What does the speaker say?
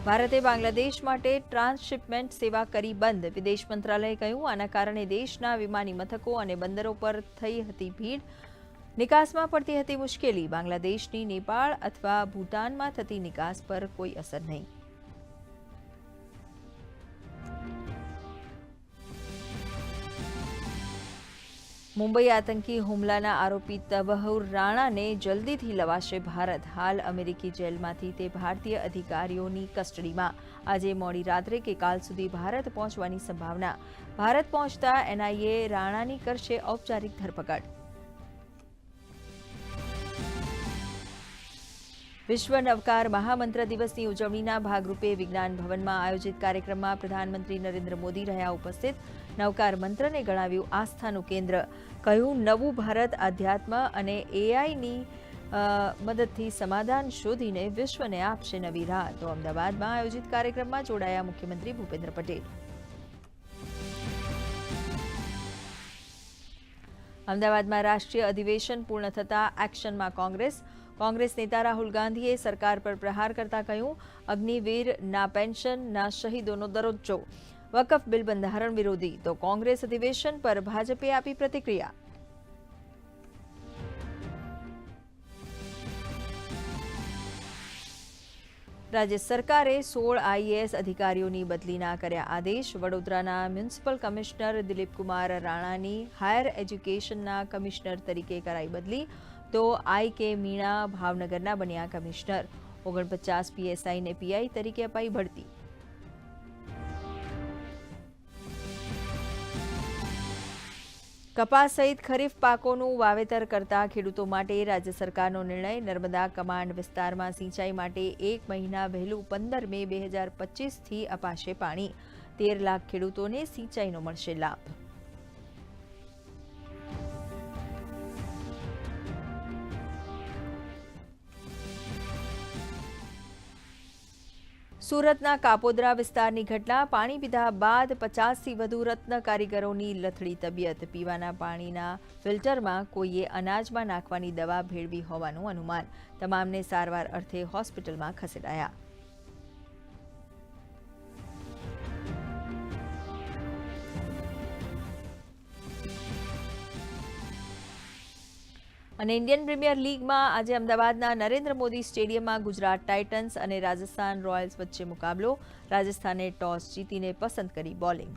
ભારતે બાંગ્લાદેશ માટે ટ્રાન્સશિપમેન્ટ સેવા કરી બંધ. વિદેશ મંત્રાલયે કહ્યું, આના કારણે દેશના વિમાની મથકો અને બંદરો પર થઈ હતી ભીડ. નિકાસમાં પડતી હતી મુશ્કેલી. બાંગ્લાદેશની નેપાળ અથવા ભૂટાનમાં થતી નિકાસ પર કોઈ અસર નહીં. મુંબઈ આતંકી હુમલાના આરોપી તબહુર રાણાને જલ્દીથી લવાશે ભારત. હાલ અમેરિકી જેલમાંથી તે ભારતીય અધિકારીઓની કસ્ટડીમાં. આજે મોડી રાત્રે કે કાલ સુધી ભારત પહોંચવાની સંભાવના. ભારત પહોંચતા એનઆઈએ રાણાની કરશે ઔપચારિક ધરપકડ. વિશ્વ નવકાર મહામંત્ર દિવસની ઉજવણીના ભાગરૂપે વિજ્ઞાન ભવનમાં આયોજિત કાર્યક્રમમાં પ્રધાનમંત્રી નરેન્દ્ર મોદી રહ્યા ઉપસ્થિત. નવકાર મંત્રને ગણાવ્યું આસ્થાનું કેન્દ્ર. કહ્યું, નવું ભારત આધ્યાત્મ અને એઆઈની મદદથી સમાધાન શોધીને વિશ્વને આપશે નવી રાહ. તો અમદાવાદમાં આયોજિત કાર્યક્રમમાં જોડાયા મુખ્યમંત્રી ભૂપેન્દ્ર પટેલ. અમદાવાદમાં રાષ્ટ્રીય અધિવેશન પૂર્ણ થતાં એક્શનમાં કોંગ્રેસ નેતા રાહુલ ગાંધીએ સરકાર પર પ્રહાર કરતા કહ્યું, અગ્નિવીર ના પેન્શન ના શહીદોનો દરજ્જો. વકફ બિલ બંધારણ વિરોધી. તો કોંગ્રેસ અધિવેશન પર ભાજપે આપી પ્રતિક્રિયા. રાજ્ય સરકારે 16 આઈએએસ અધિકારીઓની બદલીના કર્યા આદેશ. વડોદરાના મ્યુનિસિપલ કમિશનર દિલીપકુમાર રાણાની હાયર એજ્યુકેશનના કમિશનર તરીકે કરાઈ બદલી. તો આઈ કે મીણા ભાવનગરના બન્યા કમિશનર. 49 પીએસઆઈને પીઆઈ તરીકે અપાઈ બઢતી. કપાસ સહિત ખરીફ પાકોનું વાવેતર કરતા ખેડૂતો માટે રાજ્ય સરકારનો નિર્ણય. નર્મદા કમાન્ડ વિસ્તારમાં સિંચાઈ માટે 1 મહિના વહેલું 15 મે 2025થી અપાશે પાણી. 13 લાખ ખેડૂતોને સિંચાઈનો મળશે લાભ. સુરતના કાપોદ્રા વિસ્તારની ઘટના. પાણી પીધા બાદ 50થી વધુ રત્ન કારીગરોની લથડી તબિયત. પીવાના પાણીના ફિલ્ટરમાં કોઈએ અનાજમાં નાખવાની દવા ભેળવી હોવાનું અનુમાન. તમામને સારવાર અર્થે હોસ્પિટલમાં ખસેડાયા. અને ઇન્ડિયન પ્રીમિયર લીગમાં આજે અમદાવાદના નરેન્દ્ર મોદી સ્ટેડિયમમાં ગુજરાત ટાઇટન્સ અને રાજસ્થાન રોયલ્સ વચ્ચે મુકાબલો. રાજસ્થાને ટોસ જીતીને પસંદ કરી બોલિંગ.